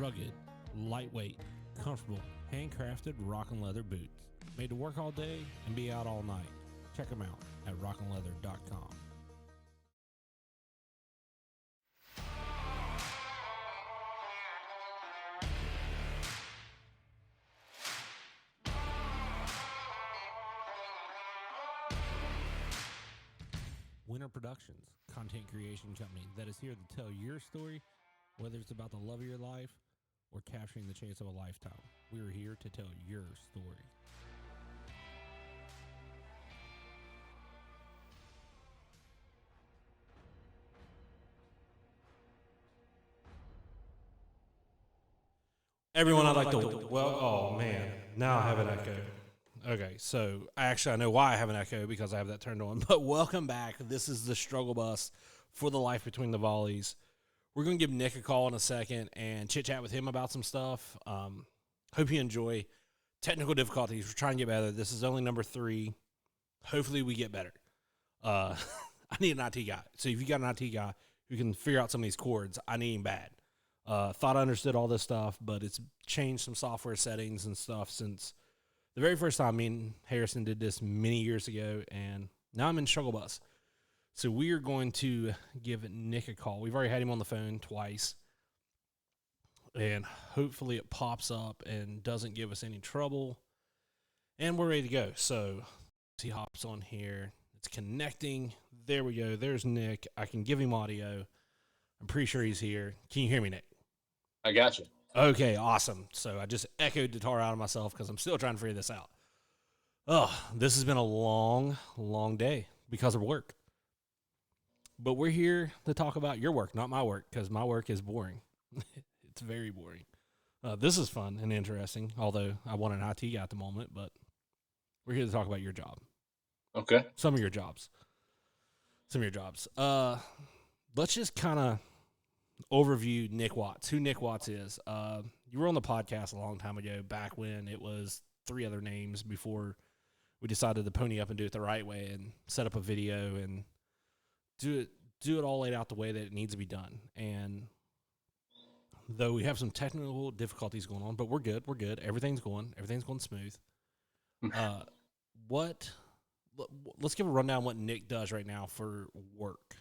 rugged, lightweight, comfortable, handcrafted rock and leather boots. Made to work all day and be out all night. Check them out at rockandleather.com. Winter Productions, content creation company that is here to tell your story, whether it's about the love of your life or capturing the chance of a lifetime. We are here to tell your story. Everyone, I'd like to oh man, now I have an echo. Okay, so I know why I have an echo, because I have that turned on. But welcome back. This is the struggle bus for the life between the volleys. We're going to give Nick a call in a second and chit-chat with him about some stuff. Hope you enjoy. Technical difficulties. We're trying to get better. This is only number 3. Hopefully we get better. I need an IT guy. So if you got an IT guy who can figure out some of these chords, I need him bad. Thought I understood all this stuff, but it's changed some software settings and stuff since the very first time me and Harrison did this many years ago, and now I'm in struggle bus. So we are going to give Nick a call. We've already had him on the phone twice, and hopefully it pops up and doesn't give us any trouble, and we're ready to go. So he hops on here. It's connecting. There we go. There's Nick. I can give him audio. I'm pretty sure he's here. Can you hear me, Nick? I got you. Okay, awesome. So I just echoed the tar out of myself because I'm still trying to figure this out. Oh, this has been a long, long day because of work. But we're here to talk about your work, not my work, because my work is boring. It's very boring. This is fun and interesting, although I want an IT guy at the moment, but we're here to talk about your job. Okay. Some of your jobs. Let's just kind of overview Nick Watts, who Nick Watts is. You were on the podcast a long time ago, back when it was 3 other names, before we decided to pony up and do it the right way and set up a video and do it all laid out the way that it needs to be done. And though we have some technical difficulties going on, but we're good. Everything's going smooth. Let's give a rundown what Nick does right now for work.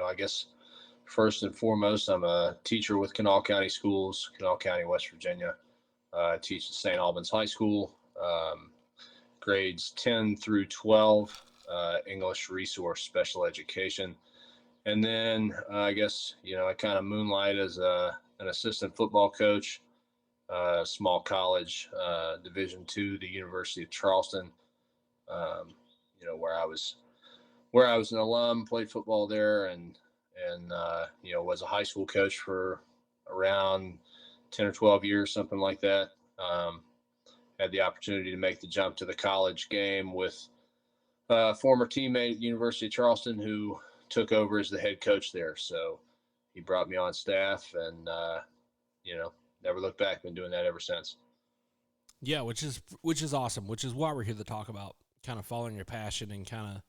I guess first and foremost, I'm a teacher with Kanawha County Schools, Kanawha County, West Virginia. I teach at St. Albans High School, grades 10 through 12, English resource special education. And then I kind of moonlight as an assistant football coach, small college, Division II, the University of Charleston, where I was an alum, played football there, and was a high school coach for around 10 or 12 years, something like that. Had the opportunity to make the jump to the college game with a former teammate at the University of Charleston who took over as the head coach there. So he brought me on staff, and never looked back. Been doing that ever since. Yeah, which is awesome, which is why we're here to talk about kind of following your passion and kind of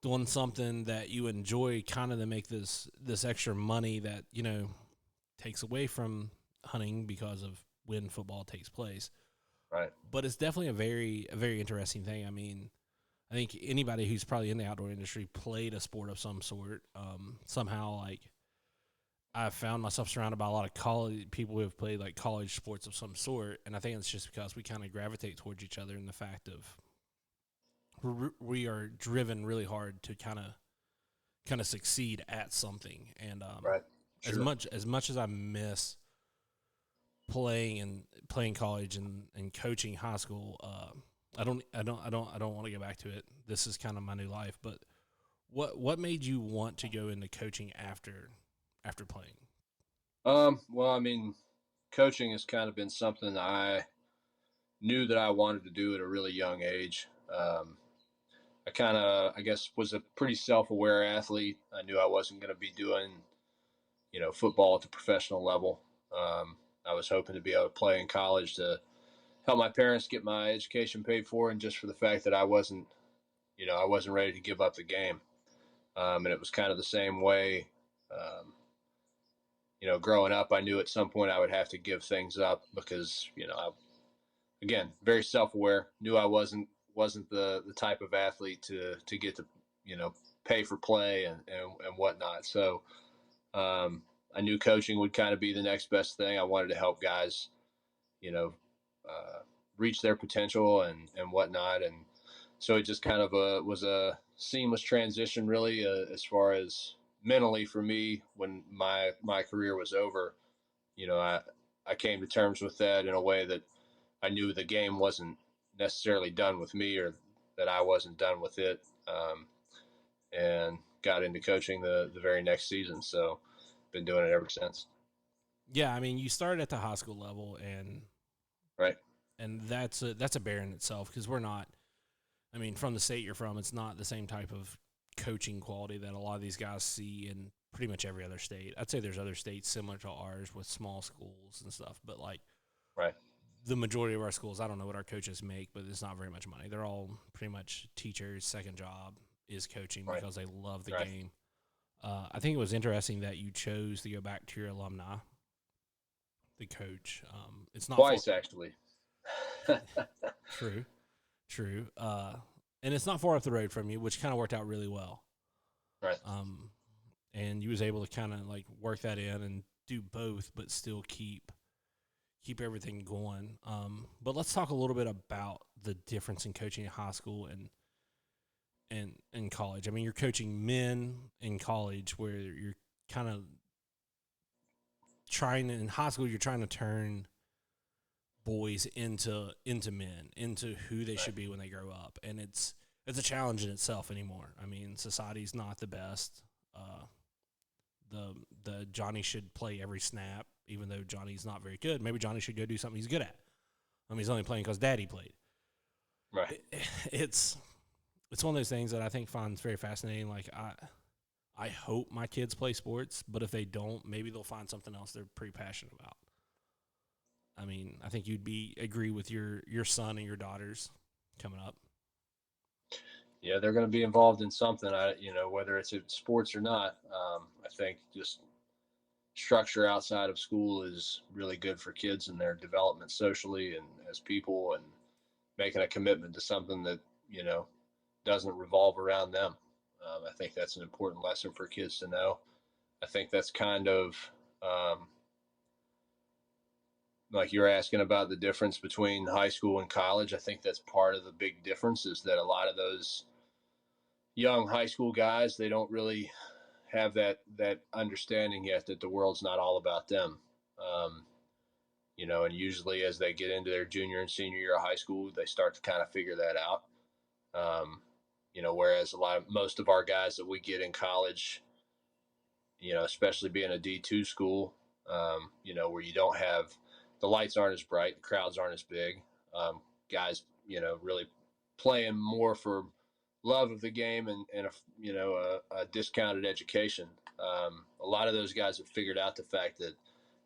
doing something that you enjoy, kind of to make this extra money that, takes away from hunting because of when football takes place. Right. But it's definitely a very interesting thing. I mean, I think anybody who's probably in the outdoor industry played a sport of some sort. Somehow, like, I've found myself surrounded by a lot of college people who have played like college sports of some sort, and I think it's just because we kind of gravitate towards each other in the fact of we are driven really hard to kind of succeed at something. And right. Sure. as much as I miss playing college and coaching high school, I don't want to go back to it. This is kind of my new life. But what made you want to go into coaching after playing? Coaching has kind of been something I knew that I wanted to do at a really young age. I guess, was a pretty self-aware athlete. I knew I wasn't going to be doing, football at the professional level. I was hoping to be able to play in college to help my parents get my education paid for, and just for the fact that I wasn't ready to give up the game. And it was kind of the same way Um, growing up, I knew at some point I would have to give things up because, again, very self-aware, knew I wasn't the type of athlete to get to, you know, pay for play and whatnot. So I knew coaching would kind of be the next best thing. I wanted to help guys, you know, uh, reach their potential and whatnot. And so it just kind of was a seamless transition, really, as far as mentally for me when my career was over. I came to terms with that in a way that I knew the game wasn't necessarily done with me, or that I wasn't done with it, and got into coaching the very next season. So been doing it ever since. Yeah, I mean, you started at the high school level, Right. and that's a bear in itself because we're not. I mean, from the state you're from, it's not the same type of coaching quality that a lot of these guys see in pretty much every other state. I'd say there's other states similar to ours with small schools and stuff, but like Right. the majority of our schools, I don't know what our coaches make, but it's not very much money. They're all pretty much teachers. Second job is coaching Right. because they love the Right. game. I think it was interesting that you chose to go back to your alumni, the coach. It's not for Twice actually. true, true, and it's not far up the road from you, which kind of worked out really well. Right. Um, and you was able to kind of like work that in and do both, but still keep everything going. But let's talk a little bit about the difference in coaching in high school and in college. I mean, you're coaching men in college where you're kind of trying in high school. You're trying to turn boys into men, into who they Right. should be when they grow up, and it's a challenge in itself anymore. I mean, society's not the best. Uh, the Johnny should play every snap, even though Johnny's not very good. Maybe Johnny should go do something he's good at. I mean, he's only playing because Daddy played. Right. It's one of those things that I think finds very fascinating. Like I hope my kids play sports, but if they don't, maybe they'll find something else they're pretty passionate about. I mean, I think agree with your son and your daughters coming up. Yeah, they're going to be involved in something. Whether it's in sports or not. I think just structure outside of school is really good for kids and their development socially and as people, and making a commitment to something that you know doesn't revolve around them. I think that's an important lesson for kids to know. I think that's kind of um, like you're asking about the difference between high school and college. I think that's part of the big difference is that a lot of those young high school guys, they don't really have that understanding yet that the world's not all about them. Um, and usually as they get into their junior and senior year of high school, they start to kind of figure that out. Um, whereas most of our guys that we get in college, especially being a D2 school, where you don't have the lights aren't as bright, the crowds aren't as big, guys, really playing more for love of the game and a discounted education. A lot of those guys have figured out the fact that,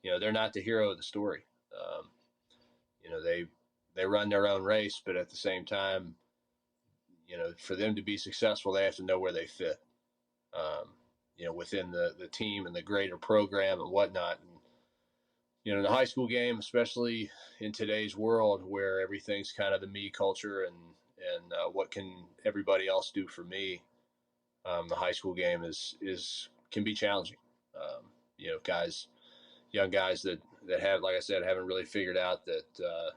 they're not the hero of the story. Um, they run their own race, but at the same time, for them to be successful, they have to know where they fit. Um, within the team and the greater program and whatnot. And, in the high school game, especially in today's world where everything's kind of the me culture and what can everybody else do for me, the high school game is can be challenging. Guys, young guys that have, like I said, haven't really figured out that the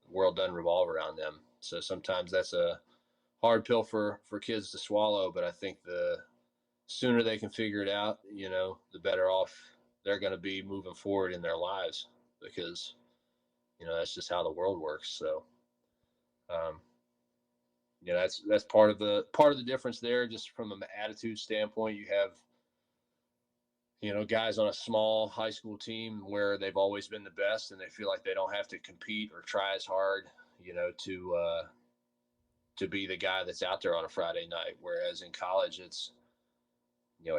world doesn't revolve around them. So sometimes that's a hard pill for kids to swallow. But I think the sooner they can figure it out, the better off they're going to be moving forward in their lives because, that's just how the world works. So, um, that's part of the difference there. Just from an attitude standpoint, you have, guys on a small high school team where they've always been the best and they feel like they don't have to compete or try as hard, to be the guy that's out there on a Friday night. Whereas in college, it's,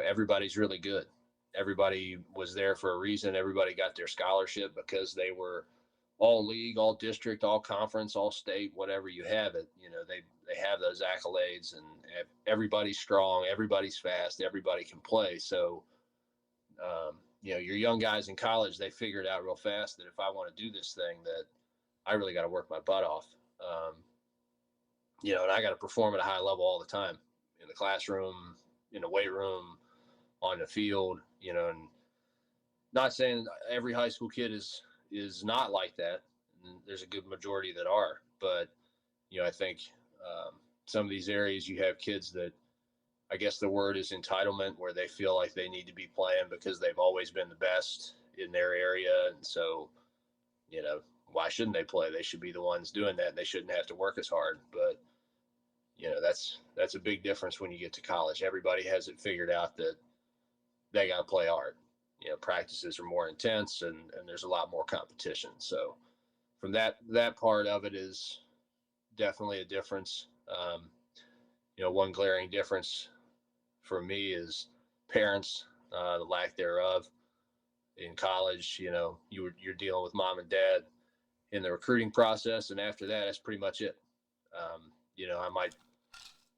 everybody's really good. Everybody was there for a reason. Everybody got their scholarship because they were all league, all district, all conference, all state, whatever you have it. They have those accolades, and everybody's strong, everybody's fast, everybody can play. So Your young guys in college, they figure it out real fast that if I want to do this thing, that I really got to work my butt off. And I got to perform at a high level all the time in the classroom, in the weight room, on the field, and not saying every high school kid is not like that. And there's a good majority that are, but I think some of these areas you have kids that I guess the word is entitlement, where they feel like they need to be playing because they've always been the best in their area, and so why shouldn't they play? They should be the ones doing that, and they shouldn't have to work as hard. But that's a big difference when you get to college. Everybody has it figured out that they got to play hard. Practices are more intense, and there's a lot more competition. So from that part of it is definitely a difference. One glaring difference for me is parents, the lack thereof. In college, you're dealing with mom and dad in the recruiting process, and after that, that's pretty much it.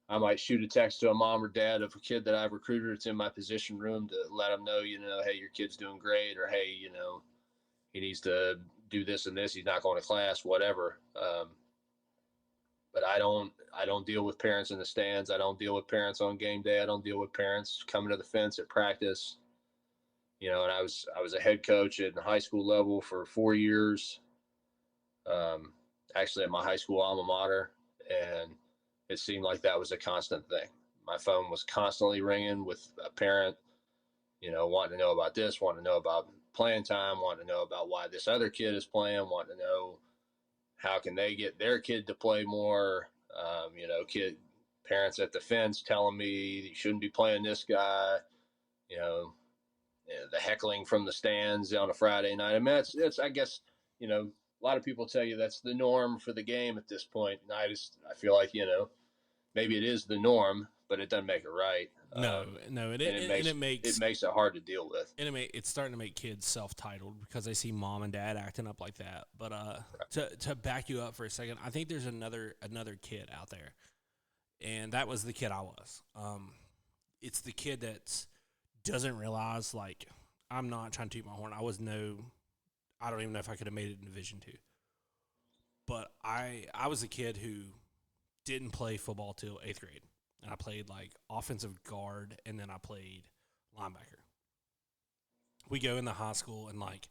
I might shoot a text to a mom or dad of a kid that I've recruited. It's in my position room to let them know, hey, your kid's doing great, or hey, he needs to do this and this. He's not going to class, whatever. But I don't deal with parents in the stands. I don't deal with parents on game day. I don't deal with parents coming to the fence at practice. And I was a head coach at the high school level for 4 years. Actually at my high school alma mater, and it seemed like that was a constant thing. My phone was constantly ringing with a parent, wanting to know about this, wanting to know about playing time, wanting to know about why this other kid is playing, wanting to know how can they get their kid to play more. Parents at the fence telling me you shouldn't be playing this guy. The heckling from the stands on a Friday night. I mean, it's I guess a lot of people tell you that's the norm for the game at this point, and I feel like maybe it is the norm, but it doesn't make it right. No, it makes it hard to deal with. And it's starting to make kids self-titled because they see mom and dad acting up like that. But to back you up for a second, I think there's another kid out there, and that was the kid I was. It's the kid that doesn't realize, like, I'm not trying to toot my horn. I don't even know if I could have made it in Division II. But I was a kid who didn't play football till 8th grade. And I played, like, offensive guard, and then I played linebacker. We go in the high school, and, like,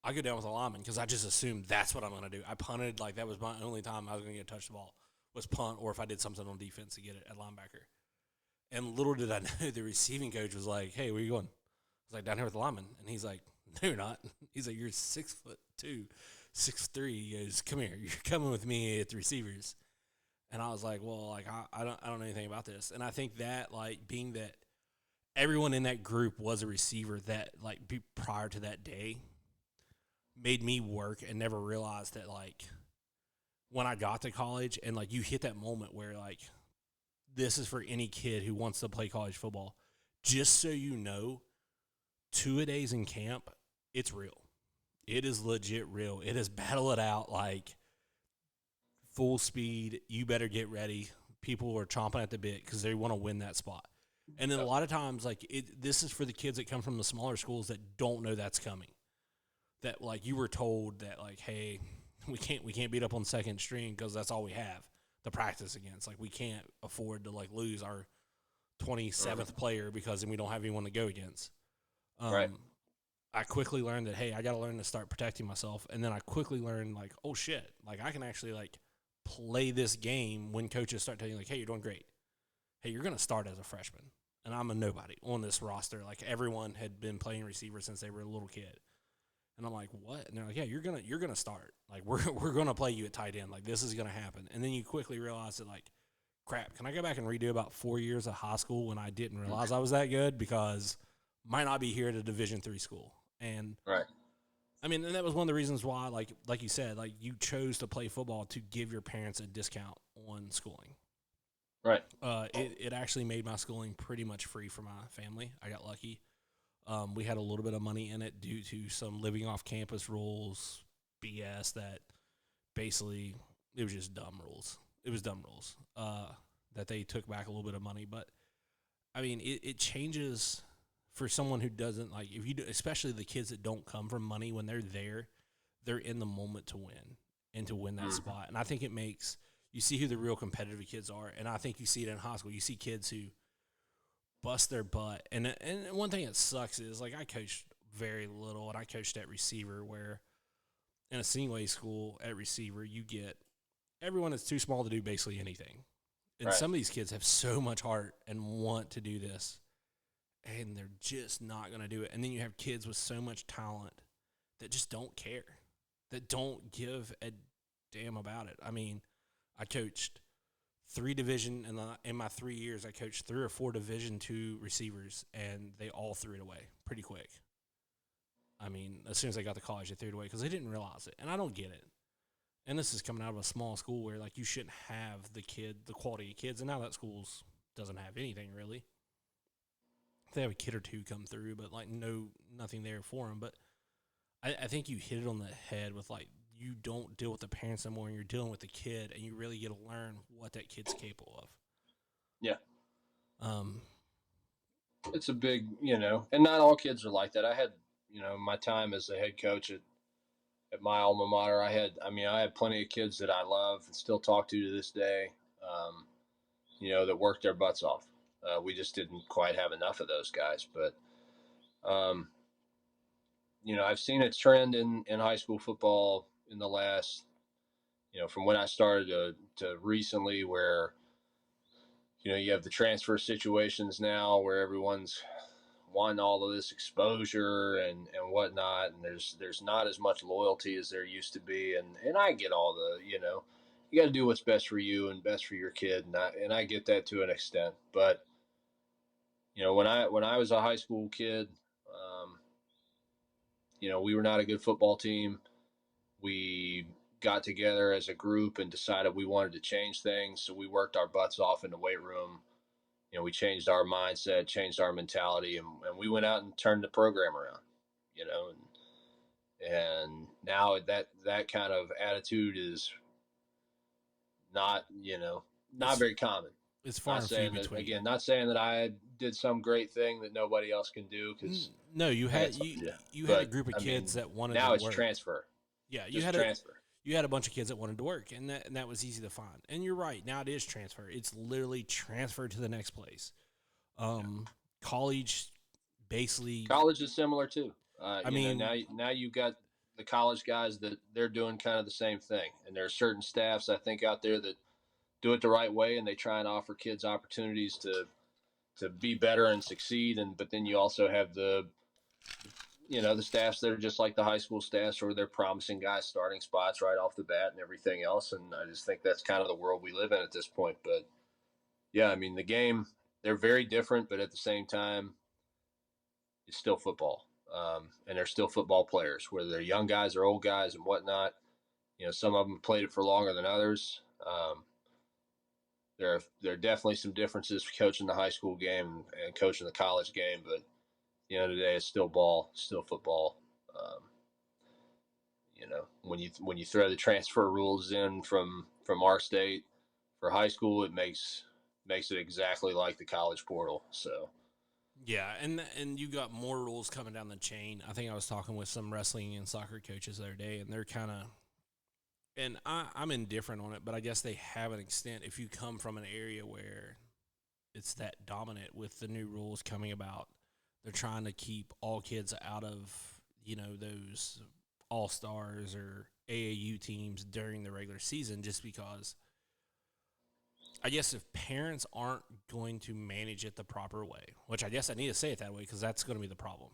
I go down with a lineman because I just assumed that's what I'm going to do. I punted. Like, that was my only time I was going to get a touch the ball was punt, or if I did something on defense to get it at linebacker. And little did I know, the receiving coach was like, hey, where you going? I was like, down here with the lineman. And he's like, no, you're not. He's like, you're 6'2", 6'3". He goes, come here. You're coming with me at the receivers. And I was like, well, like, I don't know anything about this. And I think that, like, being that everyone in that group was a receiver that, like, prior to that day made me work and never realized that, like, when I got to college and, like, you hit that moment where, like, this is for any kid who wants to play college football. Just so you know, 2-a-days in camp, it's real. It is legit real. It is battle it out, like, full speed. You better get ready. People are chomping at the bit because they want to win that spot. And then a lot of times, like, this is for the kids that come from the smaller schools that don't know that's coming. That, like, you were told that, like, hey, we can't beat up on second string because that's all we have to practice against. Like, we can't afford to, like, lose our 27th player because then we don't have anyone to go against. Right. I quickly learned that, hey, I got to learn to start protecting myself. And then I quickly learned, like, oh, shit, like, I can actually, like, play this game when coaches start telling you, like, hey, you're doing great. Hey, you're going to start as a freshman. And I'm a nobody on this roster. Like, everyone had been playing receiver since they were a little kid. And I'm like, what? And they're like, yeah, you're gonna start. Like, we're gonna play you at tight end. Like, this is gonna happen. And then you quickly realize that, like, crap, can I go back and redo about 4 years of high school when I didn't realize I was that good? Because might not be here at a Division III school. And right. I mean, and that was one of the reasons why, like you said, like, you chose to play football to give your parents a discount on schooling. Right. It actually made my schooling pretty much free for my family. I got lucky. We had a little bit of money in it due to some living off campus rules, BS that basically it was just dumb rules. It was dumb rules that they took back a little bit of money. But, I mean, it changes for someone who doesn't like, if you do, especially the kids that don't come from money, when they're there, they're in the moment to win and to win that spot. And I think it makes you see who the real competitive kids are. And I think you see it in high school. You see kids who bust their butt. And one thing that sucks is, like, I coached very little, and I coached at receiver, where in a senior A school at receiver, you get everyone that's too small to do basically anything. And Right. some of these kids have so much heart and want to do this, and they're just not going to do it. And then you have kids with so much talent that just don't care, that don't give a damn about it. I mean, I coached in my 3 years, I coached 3 or 4 Division II receivers, and they all threw it away pretty quick. I mean, as soon as they got to college, they threw it away because they didn't realize it. And I don't get it. And this is coming out of a small school where, like, you shouldn't have the quality of kids. And now that school's doesn't have anything really. They have a kid or two come through, but like nothing there for them. But I think you hit it on the head with, like, you don't deal with the parents anymore, and you're dealing with the kid, and you really get to learn what that kid's capable of. Yeah. Um, It's a big, and not all kids are like that. I had, my time as a head coach at my alma mater, I had plenty of kids that I love and still talk to this day, that worked their butts off. We just didn't quite have enough of those guys. But, I've seen a trend in high school football in the last, from when I started to recently, where, you have the transfer situations now where everyone's wanting all of this exposure and whatnot, and there's not as much loyalty as there used to be, and I get all the, you got to do what's best for you and best for your kid, and I get that to an extent. But when I was a high school kid, we were not a good football team. We got together as a group and decided we wanted to change things, so we worked our butts off in the weight room. We changed our mindset, changed our mentality, and we went out and turned the program around. And now that kind of attitude is not not it's very common. it's far Not and few saying that, between. again, not saying that I did some great thing that nobody else can do, because No, you like I had told you. you had a But group of I kids mean, that wanted to now it's work. transfer, Yeah, just transfer. you had a bunch of kids that wanted to work, and that was easy to find. And you're right. Now it is transfer. It's literally transfer to the next place. College, basically. College is similar too. I mean, Now you've got the college guys that they're doing kind of the same thing, and there are certain staffs I think out there that do it the right way, and they try and offer kids opportunities to be better and succeed. And but then you also have the staffs that are just like the high school staffs, where they're promising guys starting spots right off the bat and everything else. And I just think that's kind of the world we live in at this point. But yeah, I mean, the game, they're very different, but at the same time, it's still football. And they're still football players, whether they're young guys or old guys and whatnot. Some of them played it for longer than others. There are definitely some differences coaching the high school game and coaching the college game, but today it's still ball, still football. Um, when you throw the transfer rules in from our state for high school, it makes it exactly like the college portal. So yeah, and you got more rules coming down the chain. I think I was talking with some wrestling and soccer coaches the other day, and they're kind of, and I'm indifferent on it, but I guess they have an extent. If you come from an area where it's that dominant with the new rules coming about, they're trying to keep all kids out of those all stars or AAU teams during the regular season, just because I guess if parents aren't going to manage it the proper way, which I guess I need to say it that way because that's going to be the problem.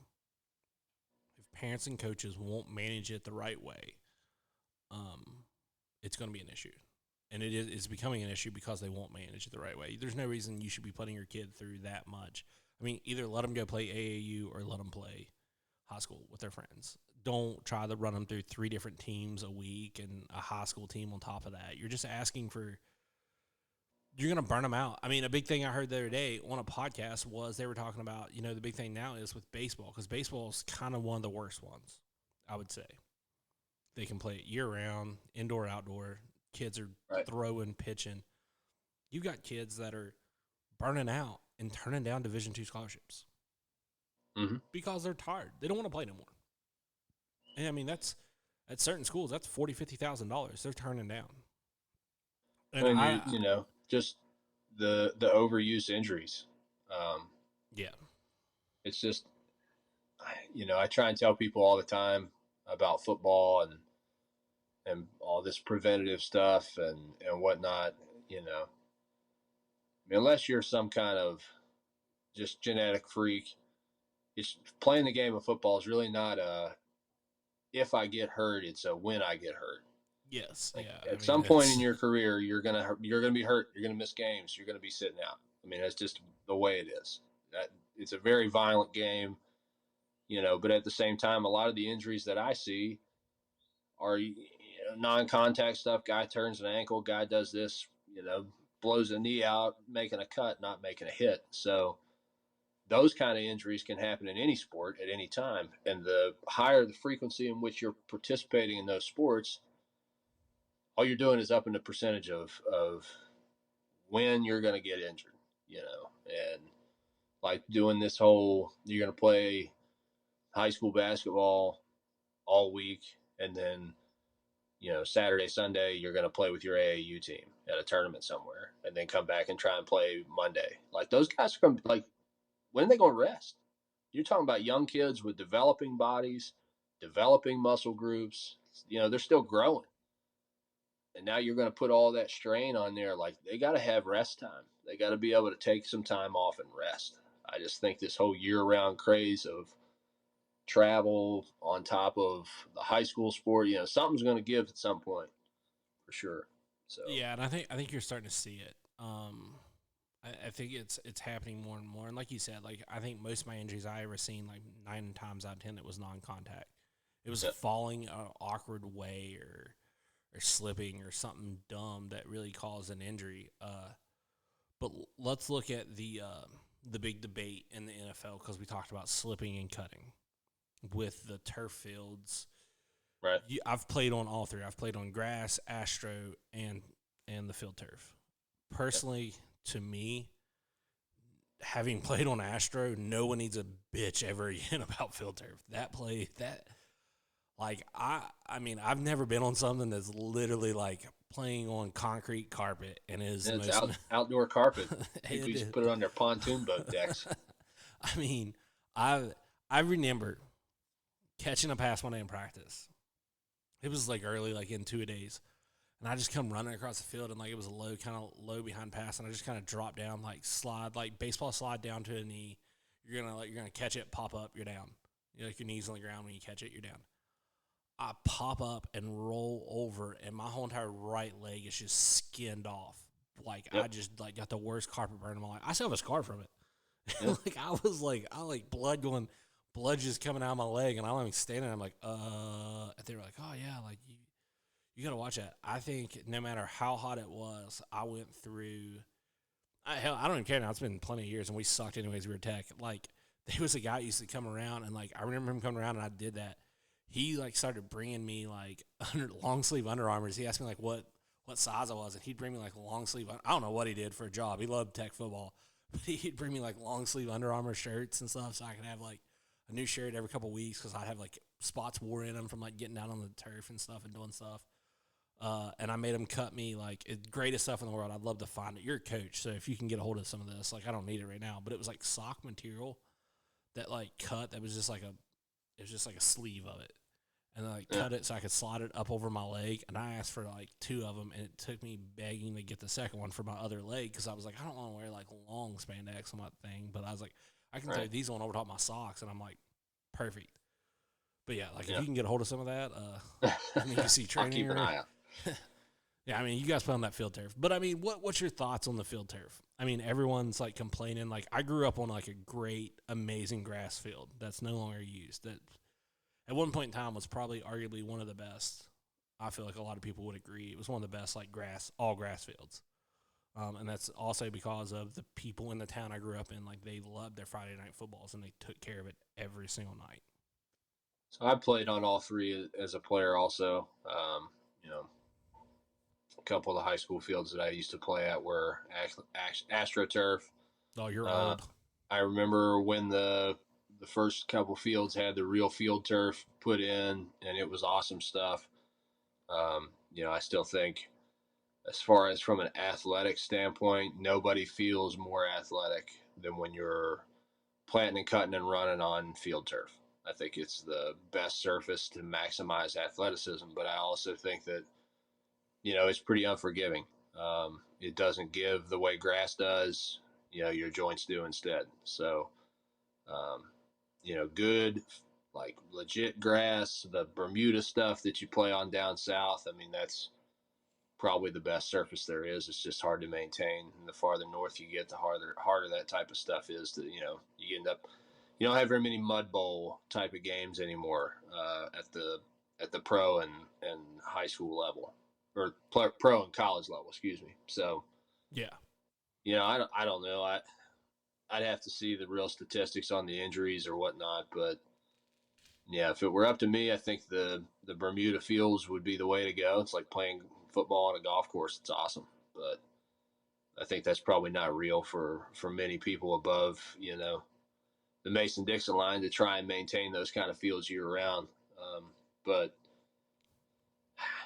If parents and coaches won't manage it the right way, it's going to be an issue. And it's becoming an issue because they won't manage it the right way. There's no reason you should be putting your kid through that much. I mean, either let them go play AAU or let them play high school with their friends. Don't try to run them through 3 different teams a week and a high school team on top of that. You're just asking for – you're going to burn them out. I mean, a big thing I heard the other day on a podcast was they were talking about, the big thing now is with baseball, because baseball is kind of one of the worst ones, I would say. They can play it year-round, indoor, outdoor. Kids are right. throwing, pitching. You got kids that are burning out and turning down Division II scholarships. Mm-hmm. because they're tired. They don't want to play no more. And I mean, that's at certain schools, that's $40,000-$50,000 they're turning down. And And just the overuse injuries. Um, yeah, it's just, I try and tell people all the time about football and all this preventative stuff and whatnot. I mean, unless you're some kind of just genetic freak, it's playing the game of football is really not a if I get hurt, it's a when I get hurt. yes, Like yeah. I at mean, some point in it's your career, you're gonna be hurt. You're gonna miss games. You're gonna be sitting out. I mean, that's just the way it is. That it's a very violent game, But at the same time, a lot of the injuries that I see are non-contact stuff. Guy turns an ankle. Guy does this. Blows a knee out, making a cut, not making a hit. So those kind of injuries can happen in any sport at any time. And the higher the frequency in which you're participating in those sports, all you're doing is upping the percentage of when you're going to get injured, and like doing this whole, you're going to play high school basketball all week. And then, Saturday, Sunday, you're going to play with your AAU team at a tournament somewhere and then come back and try and play Monday. Like those guys are going to like, when are they going to rest? You're talking about young kids with developing bodies, developing muscle groups. They're still growing. And now you're going to put all that strain on there. Like they got to have rest time. They got to be able to take some time off and rest. I just think this whole year-round craze of travel on top of the high school sport, something's going to give at some point for sure. So yeah, and I think you're starting to see it. I think it's happening more and more. And like you said, like I think most of my injuries I ever seen, like 9 times out of 10, it was non-contact. It was yeah, falling an awkward way or slipping or something dumb that really caused an injury. But let's look at the big debate in the NFL because we talked about slipping and cutting with the turf fields. right. I've played on all three. I've played on grass, astro, and the field turf. Yeah. Personally, to me, having played on astro, no one needs a bitch ever again about field turf. That like I mean I've never been on something that's literally like playing on concrete carpet and is And the it's most outdoor carpet. People it used to is. put it on their pontoon boat decks. I mean I remember catching a pass one day in practice. It was like early, like in 2 days. And I just come running across the field and like it was a kind of low behind pass, and I just kind of drop down, like slide, like baseball slide down to a knee. You're gonna catch it, pop up, you're down. Like your knees on the ground when you catch it, you're down. I pop up and roll over, and my whole entire right leg is just skinned off. Like I Yep. just like got the worst carpet burn in my life. I still have a scar from it. Yeah. Like I like blood just coming out of my leg, and I'm like standing there, I'm like, and they were like, oh yeah, like you gotta watch that. I think no matter how hot it was, I went through. Hell, I don't even care now. It's been plenty of years, and we sucked anyways. We were tech. Like there was a guy who used to come around, and like I remember him coming around, and I did that. He like started bringing me like long sleeve Under Armours. He asked me like what size I was, and he'd bring me like long sleeve. I don't know what he did for a job. He loved tech football, but he'd bring me like long sleeve Under Armour shirts and stuff, so I could have like a new shirt every couple of weeks because I'd have like spots wore in them from like getting down on the turf and stuff and doing stuff. And I made him cut me like greatest stuff in the world. I'd love to find it. You're a coach, so if you can get a hold of some of this, like I don't need it right now, but it was like sock material that like cut. That was just like it was just like a sleeve of it, and then like Yeah. cut it so I could slide it up over my leg. And I asked for like two of them, and it took me begging to get the second one for my other leg because I was like, I don't want to wear like long spandex on my thing, but I was like, I can throw Right. these on over top of my socks, and I'm like, perfect. But yeah, like if Yeah. you can get a hold of some of that, I mean, you see I'll training keep an or eye out. yeah, I mean, you guys play on that field turf. But I mean, what's your thoughts on the field turf? I mean, everyone's like complaining. Like I grew up on like a great, amazing grass field that's no longer used. That at one point in time was probably arguably one of the best. I feel like a lot of people would agree it was one of the best like all grass fields. And that's also because of the people in the town I grew up in. Like they loved their Friday night footballs and they took care of it every single night. So I played on all three as a player. Also, a couple of the high school fields that I used to play at were AstroTurf. Oh, you're Uh, old. I remember when the the first couple fields had the real field turf put in, and it was awesome stuff. I still think, as far as from an athletic standpoint, nobody feels more athletic than when you're planting and cutting and running on field turf. I think it's the best surface to maximize athleticism, but I also think that it's pretty unforgiving. It doesn't give the way grass does. Your joints do instead. So, um, good, like legit grass, the Bermuda stuff that you play on down south. I mean, that's probably the best surface there is. It's just hard to maintain. And the farther north you get, the harder that type of stuff is. To you end up, you don't have very many mud bowl type of games anymore at the pro and high school level, or pro and college level. Excuse me. So Yeah. I don't know. I'd have to see the real statistics on the injuries or whatnot, but yeah, if it were up to me, I think the Bermuda fields would be the way to go. It's like playing football on a golf course. It's awesome, but I think that's probably not real for many people above the Mason Dixon line to try and maintain those kind of fields year round. But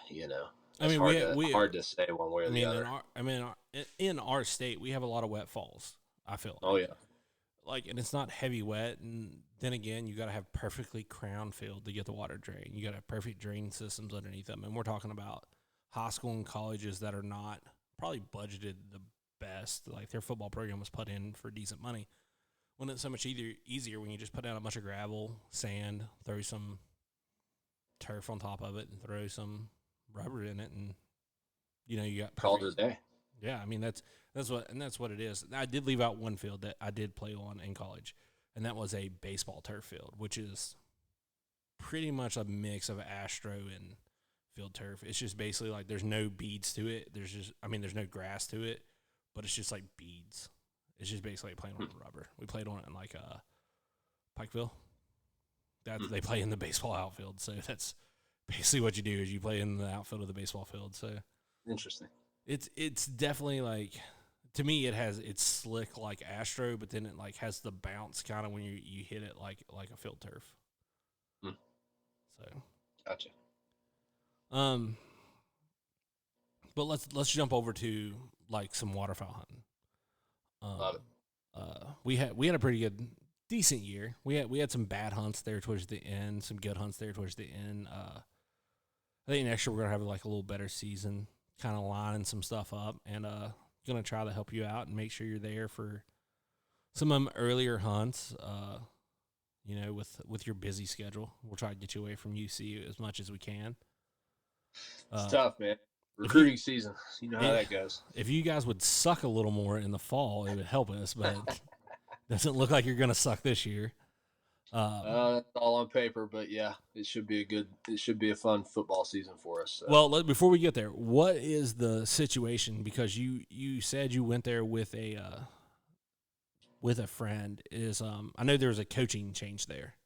I that's mean, hard to say one way or the other. in our state, we have a lot of wet falls. I feel Oh yeah, like, and it's not heavy wet. And then again, you got to have perfectly crowned field to get the water drain. You got to have perfect drain systems underneath them. And we're talking about high school and colleges that are not probably budgeted the best. Like, their football program was put in for decent money. When it's so much easier when you just put down a bunch of gravel, sand, throw some turf on top of it, and throw some rubber in it, and you got called it a day. Yeah, I mean that's what it is. I did leave out one field that I did play on in college, and that was a baseball turf field, which is pretty much a mix of Astro and field turf. It's just basically like there's no beads to it. There's no grass to it, but it's just like beads. It's just basically like playing on rubber. We played on it in like Pikeville. They play in the baseball outfield, so that's basically what you do is you play in the outfield of the baseball field. So interesting. It's definitely like, to me it's slick like Astro, but then it like has the bounce kind of when you hit it like a field turf. So gotcha. But let's jump over to like some waterfowl hunting. Love it. We had a pretty good, decent year. We had some bad hunts there towards the end, some good hunts there towards the end. I think next year we're gonna have like a little better season, kind of lining some stuff up, and gonna try to help you out and make sure you're there for some of them earlier hunts. With your busy schedule, we'll try to get you away from UC as much as we can. It's tough, man. Recruiting season, you know how that goes. If you guys would suck a little more in the fall, it would help us, but doesn't look like you're going to suck this year. That's all on paper, but yeah, it should be a fun football season for us. So. Well, before we get there, what is the situation? Because you said you went there with a friend. I know there was a coaching change there.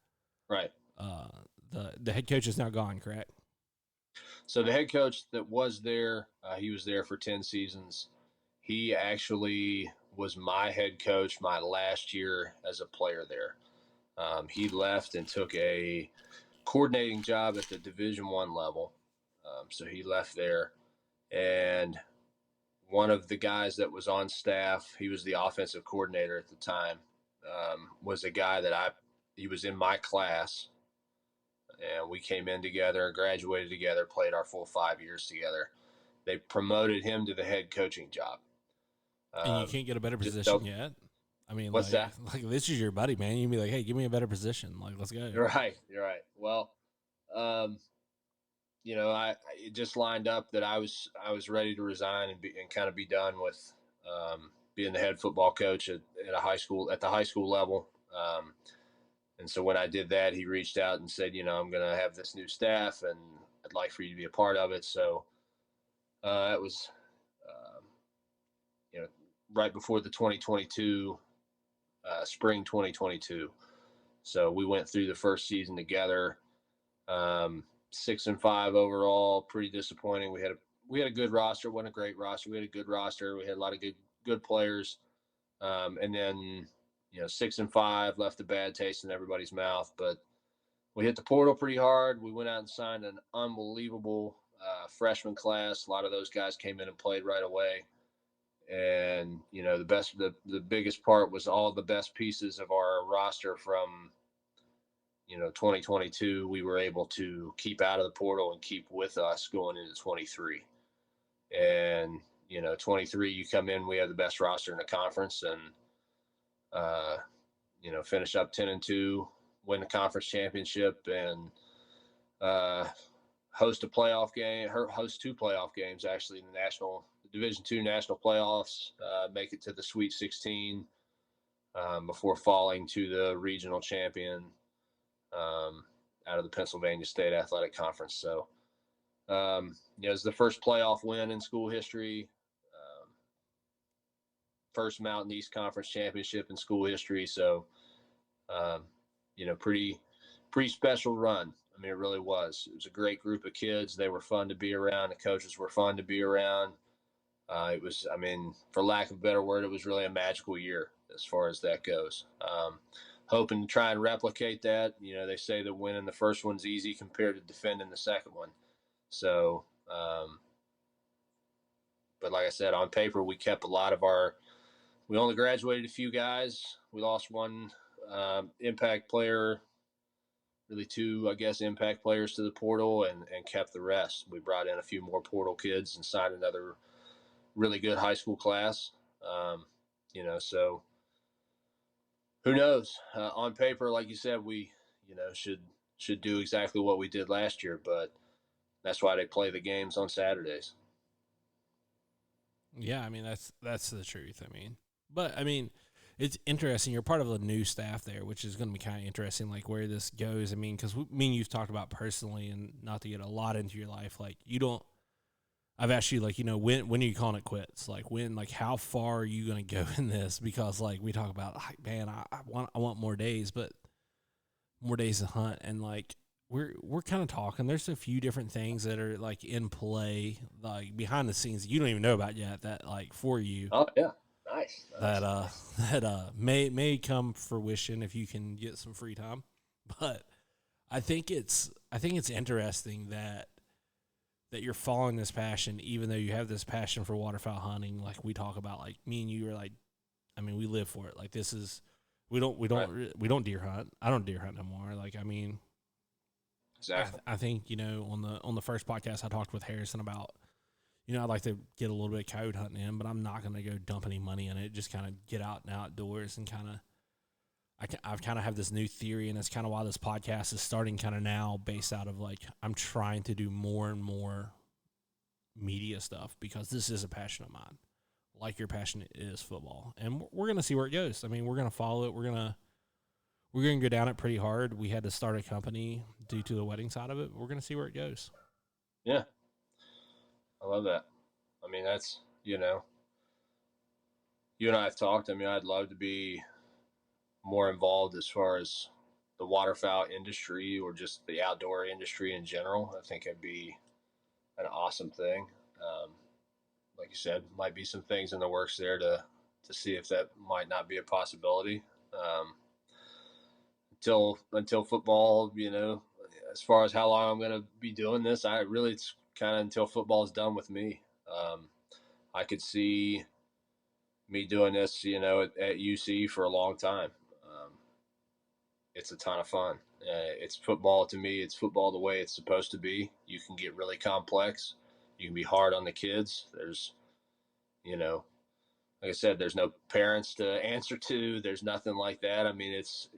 Right. The head coach is now gone, correct? So the head coach that was there, he was there for 10 seasons. He actually was my head coach my last year as a player there. He left and took a coordinating job at the Division I level. So he left there. And one of the guys that was on staff, he was the offensive coordinator at the time, was a guy he was in my class. And we came in together, graduated together, played our full 5 years together. They promoted him to the head coaching job. And you can't get a better position yet. I mean, what's that? Like, this is your buddy, man. You'd be like, hey, give me a better position. Like, let's go. You're right. Well, it just lined up that I was ready to resign and kind of be done with being the head football coach at the high school level. And so when I did that, he reached out and said, I'm going to have this new staff and I'd like for you to be a part of it. So it was, right before the 2022, spring 2022. So we went through the first season together, 6-5 overall, pretty disappointing. We had a good roster, wasn't a great roster. We had a good roster. We had a lot of good players. And then 6-5 left a bad taste in everybody's mouth, but we hit the portal pretty hard. We went out and signed an unbelievable freshman class. A lot of those guys came in and played right away. And the biggest part was all the best pieces of our roster from 2022. We were able to keep out of the portal and keep with us going into 23. And 23, you come in, we have the best roster in the conference, and uh, finish up 10-2, win the conference championship, and uh, host a playoff game, host two playoff games actually in the Division II national playoffs, make it to the Sweet 16 before falling to the regional champion out of the Pennsylvania State Athletic Conference. So, it's the first playoff win in school history, first Mountain East Conference championship in school history. So, um, pretty special run. I mean, it really was. It was a great group of kids. They were fun to be around. The coaches were fun to be around. It was, I mean, for lack of a better word, it was really a magical year as far as that goes. Hoping to try and replicate that. They say that winning the first one's easy compared to defending the second one. So, but like I said, on paper, we kept a lot of we only graduated a few guys. We lost one impact player, really two, I guess, impact players to the portal, and kept the rest. We brought in a few more portal kids and signed another really good high school class. So who knows? On paper, like you said, we should do exactly what we did last year, but that's why they play the games on Saturdays. Yeah, I mean that's the truth. I mean, it's interesting. You're part of the new staff there, which is going to be kind of interesting, like where this goes. I mean, because me and you've talked about personally, and not to get a lot into your life, like you don't. I've asked you, like, when are you calling it quits? Like how far are you going to go in this? Because like we talk about, like, man, I want more days, but more days to hunt, and like we're kind of talking. There's a few different things that are like in play, like behind the scenes that you don't even know about yet. That like for you, Oh yeah, nice. that may come fruition if you can get some free time. But I think it's interesting that you're following this passion, even though you have this passion for waterfowl hunting. Like we talk about, like me and you are like, I mean, we live for it. Like this is Right. we don't deer hunt. I don't deer hunt no more. Like I mean, Exactly. I think on the first podcast I talked with Harrison about, I'd like to get a little bit of coyote hunting in, but I'm not going to go dump any money in it. Just kind of get out and outdoors and kind of. I've kind of have this new theory, and that's kind of why this podcast is starting kind of now, based out of like I'm trying to do more and more media stuff because this is a passion of mine, like your passion is football, and we're gonna see where it goes. I mean, we're gonna follow it. We're gonna go down it pretty hard. We had to start a company due to the wedding side of it. We're gonna see where it goes. Yeah, I love that. I mean, that's you and I have talked. I mean, I'd love to be more involved as far as the waterfowl industry or just the outdoor industry in general. I think it'd be an awesome thing. Um, like you said, might be some things in the works there to see if that might not be a possibility. Until football, as far as how long I'm going to be doing this, it's kind of until football is done with me. I could see me doing this, at UC for a long time. It's a ton of fun. It's football to me. It's football the way it's supposed to be. You can get really complex. You can be hard on the kids. There's, you know, like I said, there's no parents to answer to. There's nothing like that. I mean, it's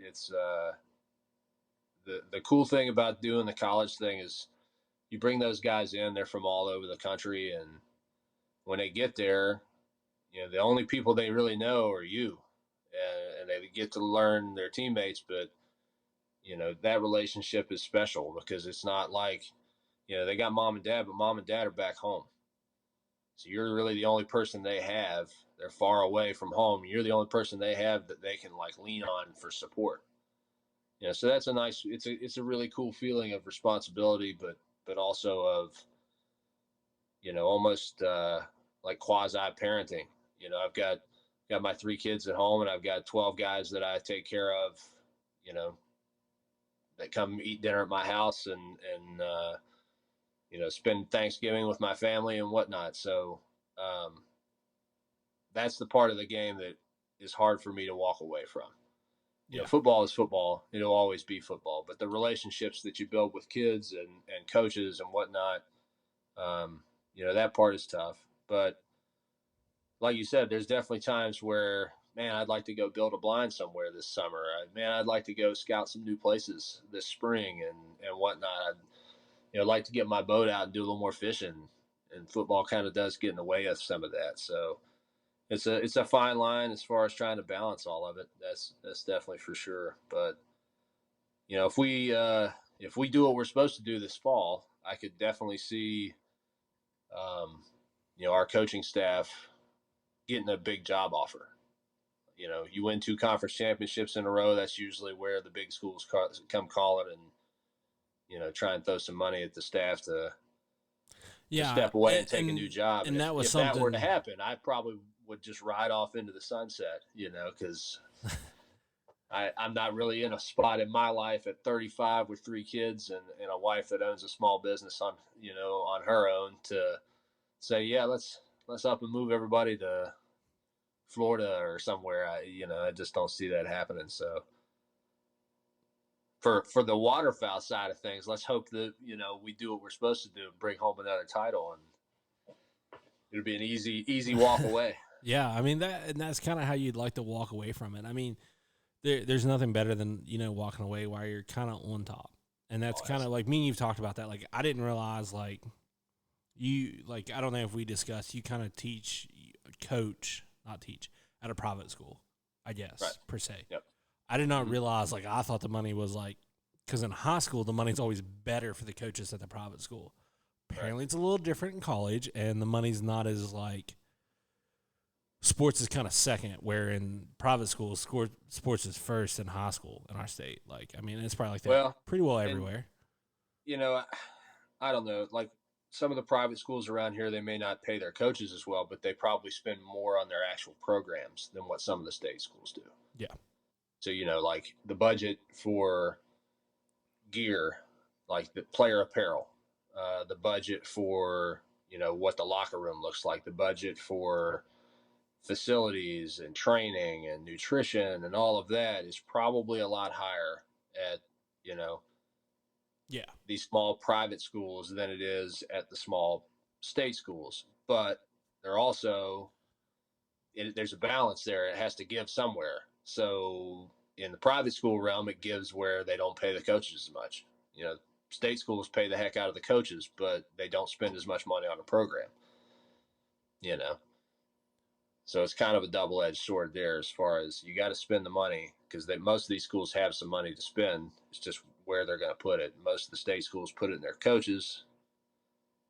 the cool thing about doing the college thing is you bring those guys in. They're from all over the country, and when they get there, the only people they really know are you, and they get to learn their teammates. But that relationship is special because it's not like they got mom and dad, but mom and dad are back home, so you're really the only person they have. They're far away from home. You're the only person they have that they can like lean on for support. So that's it's a really cool feeling of responsibility, but also of almost like quasi parenting. I've got got my 3 kids at home, and I've got 12 guys that I take care of, you know, that come eat dinner at my house and spend Thanksgiving with my family and whatnot. So um, that's the part of the game that is hard for me to walk away from. Yeah. Football is football. It'll always be football. But the relationships that you build with kids and coaches and whatnot, that part is tough. But like you said, there's definitely times where, man, I'd like to go build a blind somewhere this summer. Man, I'd like to go scout some new places this spring and whatnot. I'd like to get my boat out and do a little more fishing. And football kind of does get in the way of some of that. So it's a fine line as far as trying to balance all of it. That's definitely for sure. But if we do what we're supposed to do this fall, I could definitely see our coaching staff getting a big job offer. You win 2 conference championships in a row. That's usually where the big schools come calling and try and throw some money at the staff to step away and take a new job. And that was if something that were to happen, I probably would just ride off into the sunset, because I'm not really in a spot in my life at 35 with 3 kids and a wife that owns a small business on her own to say, yeah, let's up and move everybody to Florida or somewhere. I just don't see that happening. So for the waterfowl side of things, let's hope that, we do what we're supposed to do and bring home another title, and it'll be an easy walk away. Yeah, I mean that's kind of how you'd like to walk away from it. I mean, there's nothing better than walking away while you're kind of on top, and that's kind of like me and you've talked about that. Like I didn't realize I don't know if we discussed you kind of coach not teach at a private school, I guess right. per se. Yep. I did not realize I thought the money was because in high school the money's always better for the coaches at the private school. Apparently It's a little different in college, and the money's not as sports is kind of second, where in private schools, sports is first in high school in our state. It's probably like that pretty well everywhere. I don't know. Some of the private schools around here, they may not pay their coaches as well, but they probably spend more on their actual programs than what some of the state schools do. Yeah. So, the budget for gear, the player apparel, the budget for, what the locker room looks like, the budget for facilities and training and nutrition and all of that is probably a lot higher at, these small private schools than it is at the small state schools. But they're also, there's a balance there. It has to give somewhere. So in the private school realm, it gives where they don't pay the coaches as much. State schools pay the heck out of the coaches, but they don't spend as much money on the program. So it's kind of a double-edged sword there, as far as you got to spend the money, because most of these schools have some money to spend. It's just where they're going to put it. Most of the state schools put it in their coaches.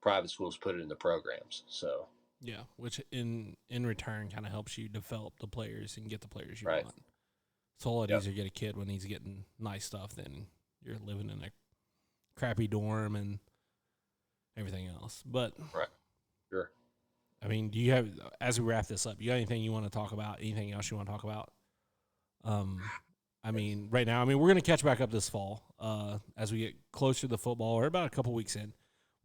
Private schools put it in the programs. So yeah, which in return kind of helps you develop the players and get the players you right. want. It's a lot easier to get a kid when he's getting nice stuff than you're living in a crappy dorm and everything else. But right, sure. I mean, do you have, as we wrap this up, you got anything you want to talk about? Anything else you want to talk about? Right now, we're going to catch back up this fall as we get closer to the football. We're about a couple weeks in,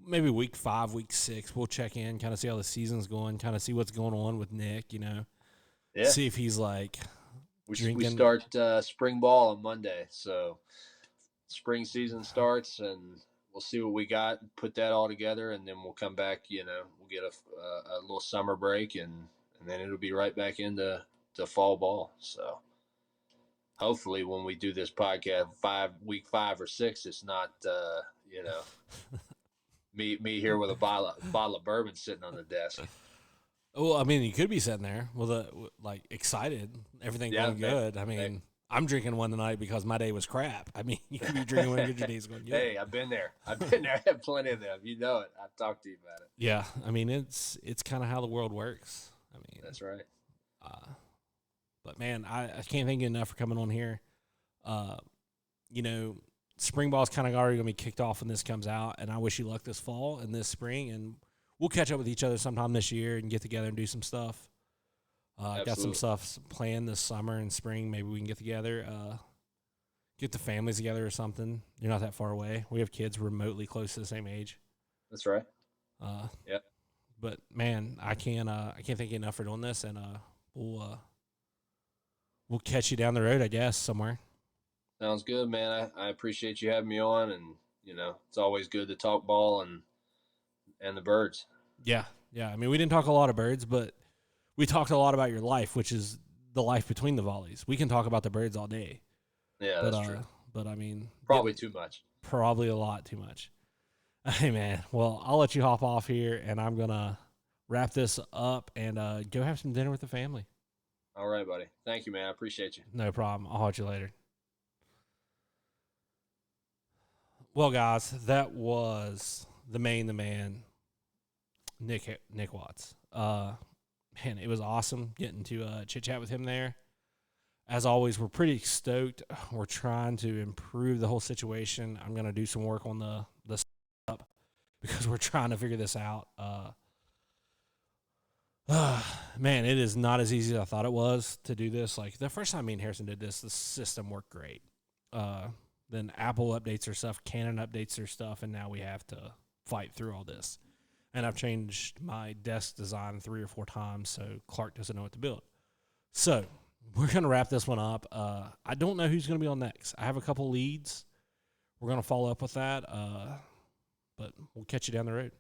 maybe week 5, week 6. We'll check in, kind of see how the season's going, kind of see what's going on with Nick, see if he's we start spring ball on Monday. So spring season starts, and we'll see what we got, put that all together, and then we'll come back, we'll get a little summer break, and then it'll be right back into fall ball. So hopefully when we do this podcast, week 5 or 6, it's not, me here with a bottle of bourbon sitting on the desk. Well, you could be sitting there with excited, everything going good. I'm drinking one tonight because my day was crap. You could be drinking one because your day's going good. Hey, I've been there. I have plenty of them. You know it. I've talked to you about it. Yeah, it's kind of how the world works. That's right. But man, I can't thank you enough for coming on here. Spring ball's kind of already going to be kicked off when this comes out, and I wish you luck this fall and this spring, and we'll catch up with each other sometime this year and get together and do some stuff. Got some Absolutely. stuff planned this summer and spring. Maybe we can get together, get the families together or something. You're not that far away. We have kids remotely close to the same age. That's right. Uh, Yeah. but man, I can't thank you enough for doing this, and we'll catch you down the road, I guess, somewhere. Sounds good, man. I appreciate you having me on, and it's always good to talk ball and the birds. Yeah, yeah. I mean, we didn't talk a lot of birds, but we talked a lot about your life, which is the life between the volleys. We can talk about the birds all day, Yeah, but that's true. I mean, Probably too much. probably a lot too much. Hey man, well, I'll let you hop off here, and I'm gonna wrap this up and go have some dinner with the family. All right, buddy. Thank you, man. I appreciate you. No problem. I'll hold you later. Well, guys, that was the man, Nick Watts. Man, it was awesome getting to chit chat with him there. As always, we're pretty stoked. We're trying to improve the whole situation. I'm gonna do some work on the setup because we're trying to figure this out. Man, it is not as easy as I thought it was to do this. Like the first time me and Harrison did this, the system worked great. Then Apple updates their stuff, Canon updates their stuff, and now we have to fight through all this. And I've changed my desk design 3 or 4 times, so Clark doesn't know what to build. So we're gonna wrap this one up. I don't know who's gonna be on next. I have a couple leads. We're gonna follow up with that. But we'll catch you down the road.